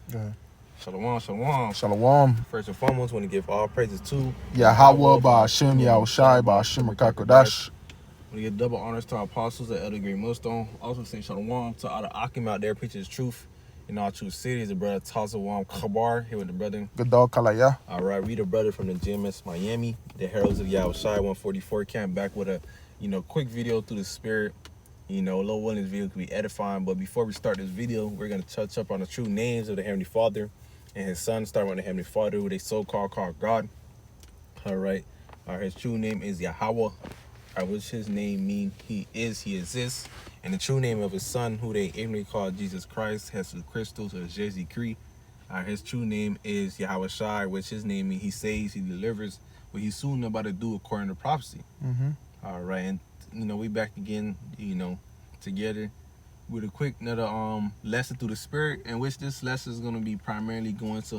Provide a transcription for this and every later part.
Yeah. Shalom, shalom. Shalom. First and foremost, want to give all praises to Yahweh Ba'Hashem Yahushai Ba'Hashem Kakodash. We give double honors to our apostles, the Elder Great Millstone. Also say shalom to all the Akim out there preaching his truth in all true cities. The brother Tazawam Kabar here with the brother. Gadol Kalaya. All right, we the brother from the GMS Miami, the Heralds of Yahushai 144 camp, back with a quick video through the spirit. Low willing this video can be edifying, but before we start this video, we're gonna touch up on the true names of the Heavenly Father and His Son, starting with the Heavenly Father, who they so-called God. All right, his true name is Yahweh, which his name means He is, He exists, and the true name of His Son, who they ignorantly call Jesus Christ, Jesus Christus or Jesus Christ. His true name is Yahweh Shai, which his name means He saves, He delivers, what He's soon about to do according to prophecy. All right, and we back again, together with a quick another lesson through the spirit, in which this lesson is gonna be primarily going to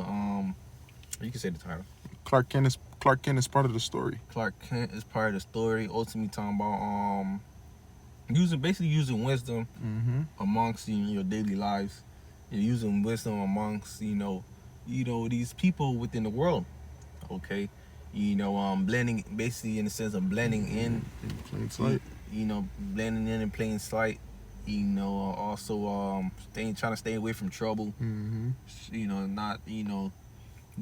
you can say the title. Clark Kent is part of the story. Clark Kent is part of the story. Ultimately talking about using wisdom amongst your daily lives. You're using wisdom amongst these people within the world. Okay. Blending, basically in the sense of blending in plain sight. Blending in plain sight. Also trying to stay away from trouble. Not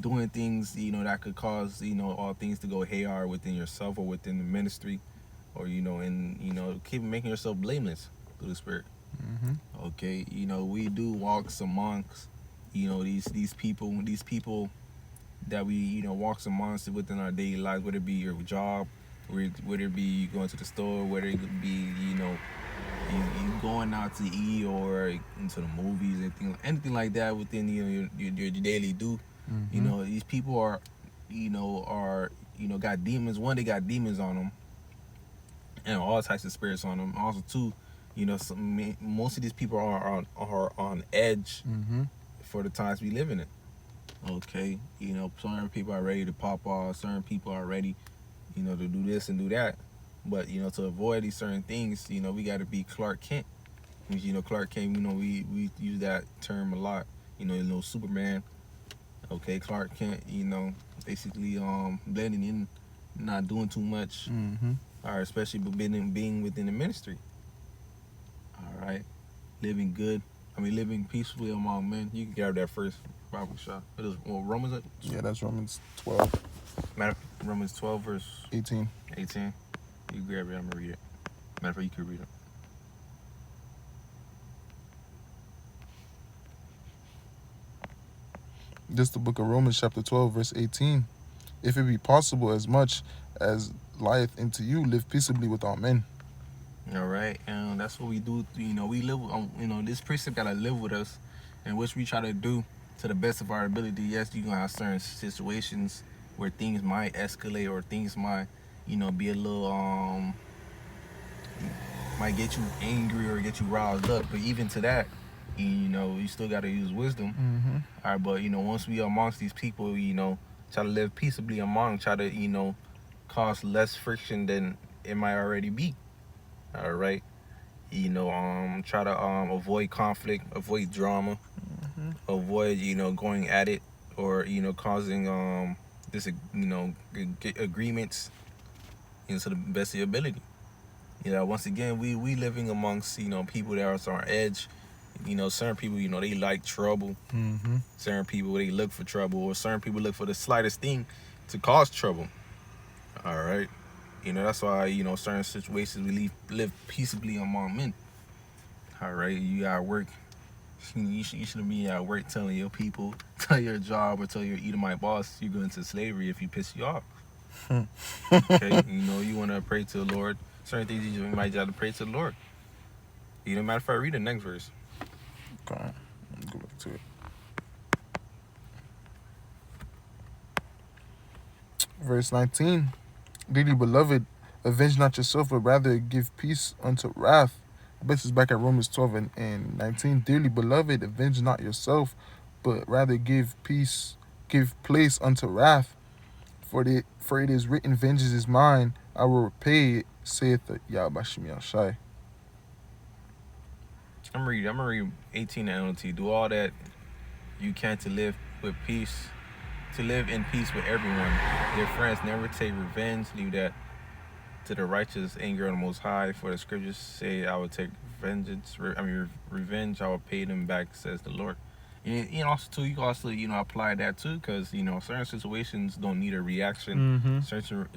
doing things that could cause all things to go haywire within yourself or within the ministry, or keep making yourself blameless through the spirit. Okay, we do walks amongst these people that we walks amongst within our daily lives, whether it be your job, whether it be going to the store, whether it could be you going out to eat or into the movies, anything like that within your daily do. These people are got demons. One, they got demons on them and all types of spirits on them. Also, two, most of these people are on edge for the times we live in it. Okay, certain people are ready to pop off. Certain people are ready, to do this and do that. But to avoid these certain things, we got to be Clark Kent. Clark Kent. We use that term a lot. Superman. Okay, Clark Kent. Basically blending in, not doing too much. Or especially being within the ministry. All right, living good. Living peacefully among men. You can grab that first Bible shot. It is Romans. Yeah, that's Romans 12. Romans 12 verse 18. 18. You grab it. I'm gonna read it. Matter of fact, you can read it. This is the book of Romans chapter 12 verse 18. If it be possible, as much as lieth into you, live peaceably with all men. All right, and that's what we do. We live. This precept gotta live with us, and which we try to do to the best of our ability. Yes, you're gonna have certain situations where things might escalate or things might, be a little might get you angry or get you roused up. But even to that, you still gotta use wisdom. All right, but once we are amongst these people, try to live peaceably among. Try to cause less friction than it might already be. All right, try to avoid conflict, avoid drama, avoid going at it or causing this agreements to the best of your ability. Once again, we living amongst people that are on edge. Certain people they like trouble. Certain people they look for trouble, or certain people look for the slightest thing to cause trouble. All right. That's why, certain situations we live peaceably among men. All right, you gotta work. You shouldn't be at work telling your people, tell your job, or tell your Edomite boss you're going to slavery if you piss you off. Okay, you want to pray to the Lord. Certain things you might have to pray to the Lord. Matter of fact, read the next verse. Okay, let me go back to it. Verse 19. Dearly beloved, avenge not yourself, but rather give peace unto wrath. This is back at Romans 12 and 19. Dearly beloved, avenge not yourself, but rather give place unto wrath. For it is written, vengeance is mine, I will repay it, saith Yahweh Shai. I'm gonna read 18 and NLT. Do all that You can to live with peace, to live in peace with everyone. Dear friends, never take revenge. Leave that to the righteous anger on the Most High. For the scriptures say, "I will take vengeance. Revenge. I will pay them back," says the Lord. And also too, you can also apply that too, because certain situations don't need a reaction. Certain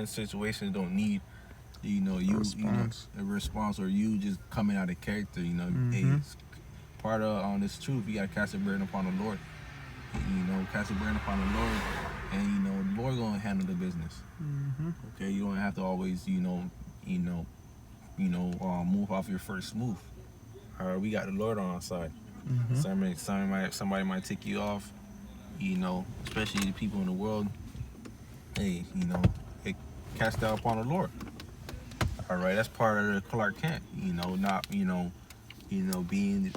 situations don't need a response, or you just coming out of character. Hey, it's part of this truth. You gotta cast a burden upon the Lord. Cast a burden upon the Lord, and the Lord gonna handle the business. Okay, you don't have to always move off your first move. All right, we got the Lord on our side. Somebody might tick you off, especially the people in the world. Hey, hey, cast that upon the Lord. All right, that's part of the Clark Kent. Not being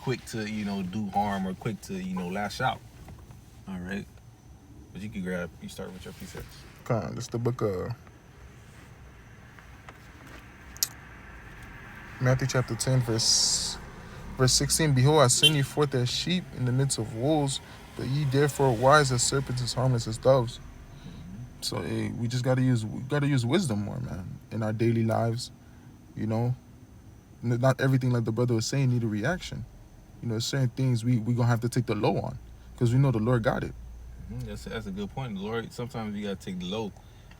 quick to do harm, or quick to lash out. All right, but you start with your precepts. Come, this is the book of Matthew chapter 10, verse 16. Behold, I send you forth as sheep in the midst of wolves, but ye therefore wise as serpents, as harmless as doves. So hey, we gotta use wisdom more, man, in our daily lives. Not everything, like the brother was saying, need a reaction. Certain things we gonna have to take the low on, because we know the Lord got it. That's a good point. The Lord, sometimes you gotta take the low.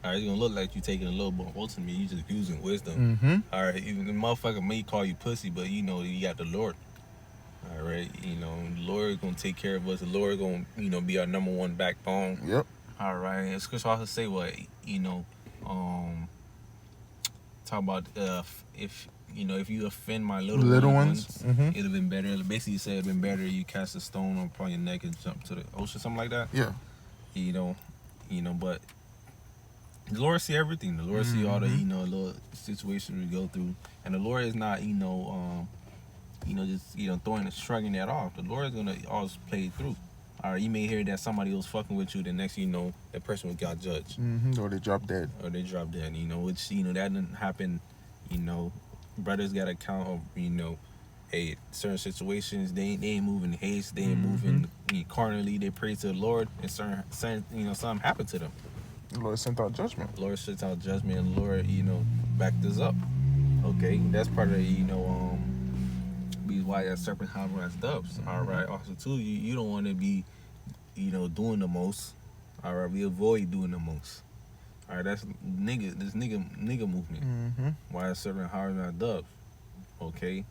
All right, it's gonna look like you taking a low, but ultimately you just using wisdom. All right, even the motherfucker may call you pussy, but you got the Lord. All right, the Lord gonna take care of us. The Lord gonna be our number one backbone. Yep. All right, and Scripture also say what talk about if you offend my little ones, it'd have been better. Basically, said it'd been better you cast a stone upon your neck and jump to the ocean, something like that. Yeah. But the Lord see everything. The Lord see all the little situations we go through, and the Lord is not just throwing and shrugging that off. The Lord is gonna always play it through. All right, you may hear that somebody was fucking with you, the next that person got judged. Or they drop dead. Which that didn't happen. Brothers gotta count of hey, certain situations they ain't moving haste, they ain't moving carnally. They pray to the Lord, and certain something happened to them. The Lord sent out judgment. The Lord sent out judgment, and the Lord backed us up. Okay, that's part of be why that serpent however as doves. All right. Also too, you don't want to be doing the most. All right, we avoid doing the most. All right, that's nigga movement. Why a serpent however as doves. Okay,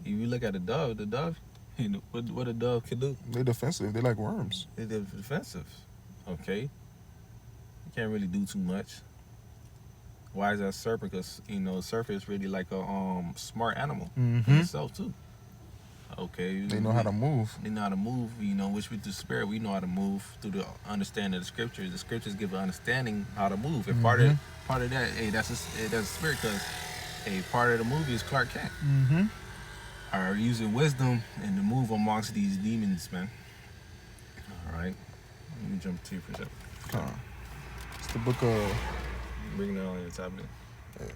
if you look at the dove, what a dove can do. They're defensive. They're like worms. They're defensive. Okay, you can't really do too much. Why is that serpent? Because serpent is really like a smart animal in itself too. Okay, they know how to move. They know how to move. Which with the spirit, we know how to move through the understanding of the scriptures. The scriptures give an understanding how to move. And part of that, hey, that's a spirit, because part of the movie is Clark Kent. Are using wisdom and to move amongst these demons, man. All right, let me jump to you for a second. It's the book of. Bring that on your tablet. Yeah.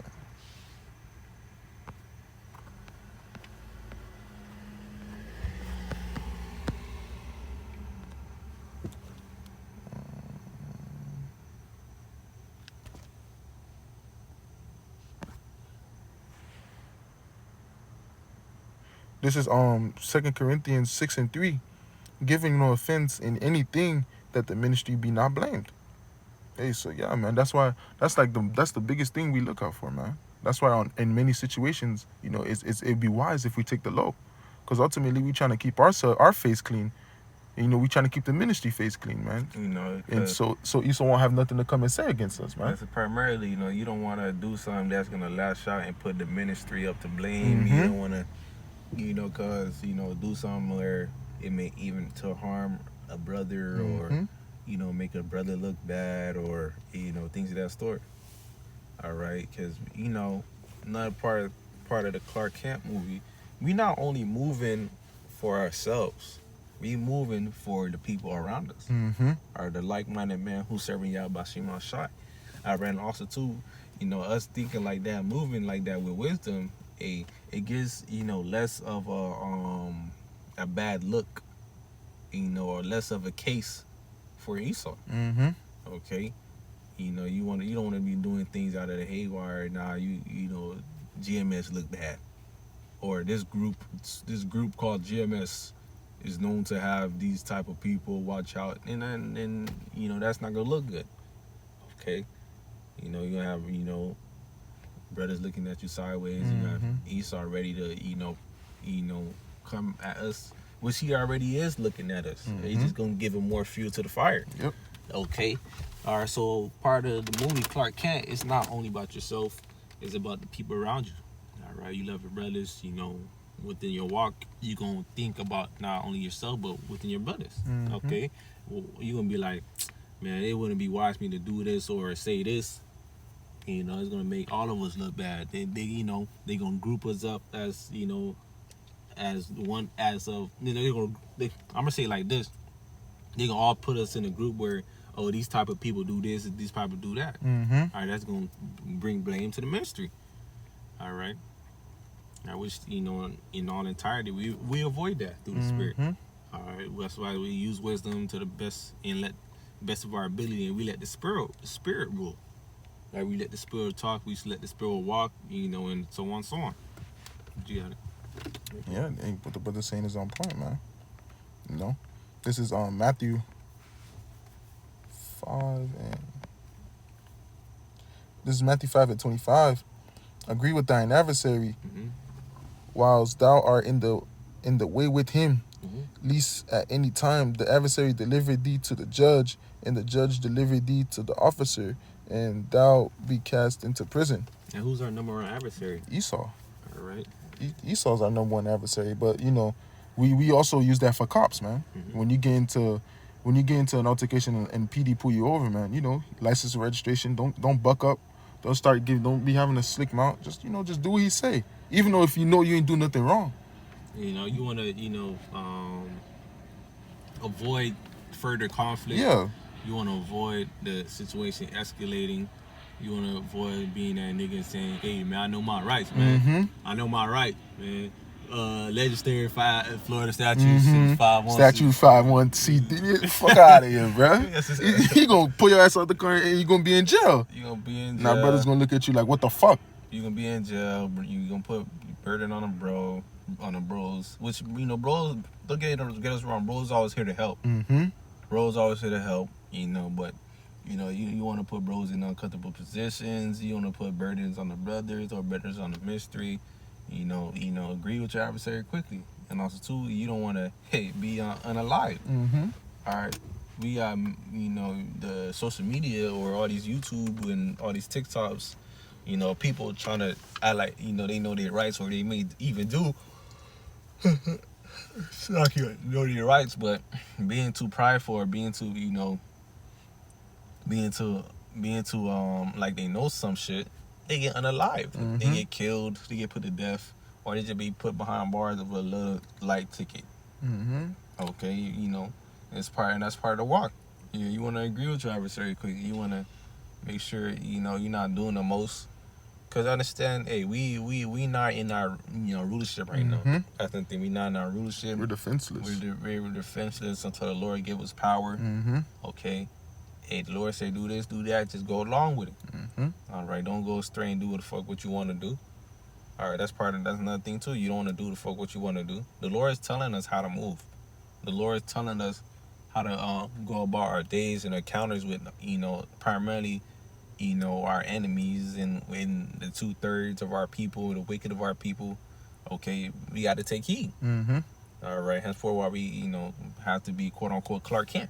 This is 2 Corinthians 6:3, giving no offense in anything, that the ministry be not blamed. Hey, so yeah, man, that's the biggest thing we look out for, man. That's why in many situations, it'd be wise if we take the low, because ultimately we trying to keep our face clean. We trying to keep the ministry face clean, man. And so you won't have nothing to come and say against us, man. Primarily, you don't want to do something that's gonna lash out and put the ministry up to blame. You don't want to, cause do something where it may even to harm a brother, or make a brother look bad, or things of that sort. All right, because another part of the Clark Kent movie, we not only moving for ourselves, we moving for the people around us, or the like-minded man who's serving Yahweh Bashim Ashai. And also too, us thinking like that, moving like that with wisdom, it gives less of a bad look, or less of a case for Esau. Mm-hmm. Okay, you don't want to be doing things out of the haywire. Now GMS look bad, or this group called GMS is known to have these type of people. Watch out, and that's not gonna look good. Okay, you're gonna have brothers looking at you sideways. You have Esau ready to come at us, which he already is looking at us. He's just gonna give him more fuel to the fire. Yep. Okay. All right. So part of the movie Clark Kent is not only about yourself; it's about the people around you. All right. You love your brothers. Within your walk, you're gonna think about not only yourself but within your brothers. Okay. Well, you're gonna be like, man, it wouldn't be wise for me to do this or say this. It's gonna make all of us look bad. They gonna group us up as as one I'm gonna say it like this. They gonna all put us in a group where these type of people do this and these type of do that. All right, that's gonna bring blame to the ministry. All right. I wish in all entirety we avoid that through the Spirit. All right, that's why we use wisdom to the best and let best of our ability, and we let the Spirit rule. Like we let the Spirit talk, we let the Spirit walk, and so on and so on. You got it. Yeah, and what the brother saying is on point, man. This is Matthew 5 and this is Matthew 5:25. Agree with thine adversary, whilst thou art in the way with him, lest at any time the adversary deliver thee to the judge, and the judge deliver thee to the officer, and thou be cast into prison. And who's our number one adversary? Esau. All right. Esau's our number one adversary, but we also use that for cops, man. When you get into an altercation and PD pull you over, man, license and registration, don't buck up, don't be having a slick mouth. Just just do what he say, even though if you ain't do nothing wrong. You want to avoid further conflict. Yeah. You want to avoid the situation escalating. You want to avoid being that nigga and saying, hey, man, I know my rights, man. I know my right, man. Legislator Florida Statute 651. Statute 51C. Fuck out of here, bro. He gonna pull your ass out the car and you gonna be in jail. You gonna be in jail. Now brother's gonna look at you like, what the fuck? You gonna be in jail. You gonna put burden on the bros. Which bros, don't get us wrong. Bros always here to help. Bros always here to help. But you want to put bros in uncomfortable positions. You want to put burdens on the brothers or burdens on the ministry. Agree with your adversary quickly. And also, too, you don't want to, be unalive. All right. We got, the social media or all these YouTube and all these TikToks, people trying to act like, they know their rights or they may even do. It's not you know their rights, but being too prideful or being too, being too like they know some shit, they get unalived. They get killed, they get put to death, or they just be put behind bars of a little light ticket. Okay, that's part of the walk. You want to agree with your adversary quickly. You want to make sure you're not doing the most. Cause I understand, we not in our rulership right now. That's the thing. We not in our rulership. We're defenseless. We're defenseless until the Lord give us power. Okay. Hey, the Lord say do this, do that. Just go along with it. All right. Don't go astray and do what you want to do. All right. That's another thing too. You don't want to do what you want to do. The Lord is telling us how to move. The Lord is telling us how to go about our days and encounters with primarily our enemies and the 2/3 of our people, the wicked of our people. Okay, we got to take heed. All right. Henceforth, why we have to be quote unquote Clark Kent.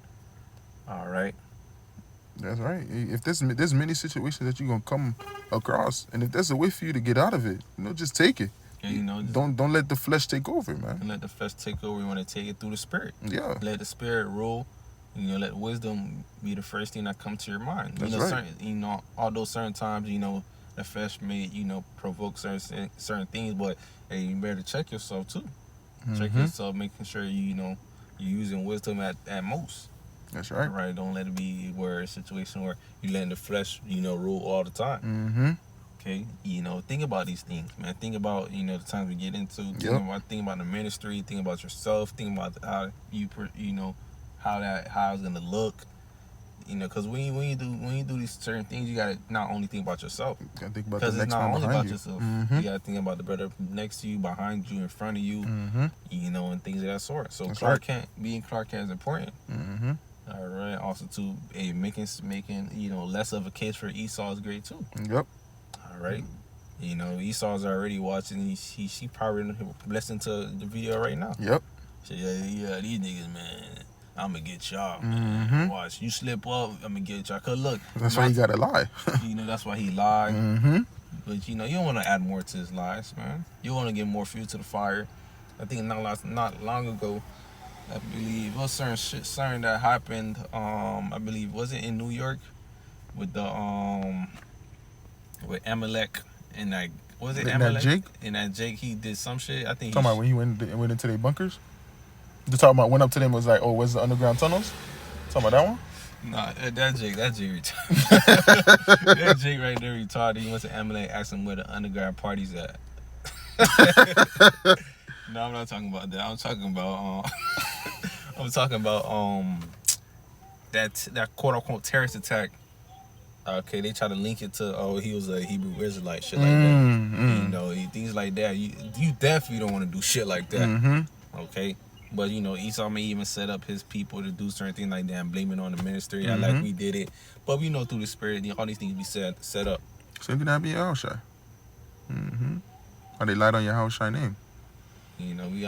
All right. That's right. If there's many situations that you're gonna come across, and if there's a way for you to get out of it, just take it. Yeah, don't let the flesh take over, man. Don't let the flesh take over. You want to take it through the Spirit. Yeah. Let the Spirit rule. Let wisdom be the first thing that comes to your mind. That's right. Although certain times, the flesh may, provoke certain things, but hey, you better check yourself too. Check yourself, making sure you're using wisdom at most. That's right. Right. Don't let it be a situation where you letting the flesh, rule all the time. Okay, you know, think about these things, man. Think about, you know, the times we get into. Think about the ministry. Think about yourself. Think about how you know, how it's gonna look. You know, because when you do these certain things, you gotta not only think about yourself. You gotta think about the Because it's next not man only behind about you. yourself. Mm-hmm. You gotta think about the brother next to you, behind you, in front of you. Mm-hmm. You know, and things of that sort. So That's Clark Kent, being Clark Kent is important. Mm-hmm. All right. Also, too, making you know, less of a case for Esau is great too. Yep. All right. You know, Esau's already watching. She probably listening to the video right now. Yep. So yeah, these niggas, man, I'm gonna get y'all. Mm-hmm. Man. Watch, you slip up, I'm gonna get y'all. Cause look, That's why you gotta lie. You know, that's why he lied. Mm-hmm. But you know, you don't want to add more to his lies, man. You want to get more fuel to the fire. I think not long ago, I believe it was certain that happened. I believe, was it in New York with the with Amalek and that, was it And Amalek? that Jake? And that Jake, he did some shit. I think Talking about when he went into their bunkers. You talking about went up to them and was like, oh, where's the underground tunnels? Talking about that one? Nah, that Jake retarded. That Jake right there retarded. He went to Amalek, asked him where the underground parties at. No, I'm not talking about that. I'm talking about that quote unquote terrorist attack. Okay, they try to link it to he was a Hebrew Israelite, shit like that. You know, things like that. You definitely don't want to do shit like that. Mm-hmm. Okay. But you know, Esau may even set up his people to do certain things like that and blame it on the ministry. Like we did it. But we know through the spirit, all these things be set up. Same thing that be Yahushai. Mm-hmm. Or they lied on your Yahushai name. You know, we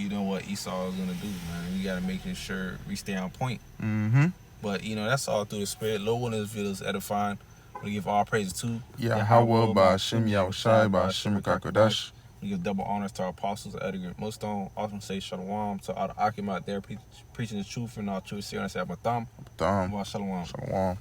know what Esau is gonna do, man. We gotta make sure we stay on point. Mm-hmm. But you know, that's all through the spirit. Lord, one of this video is edifying. We give all praise to Yahweh, by Hashem Yahushai, by Hashem Kakodash. We give double honors to our apostles, Edgar Millstone. Also say shalom to all the Akim out there preaching the truth and all truth. See you on the Sabbath. Dam. Shalom. Shalom.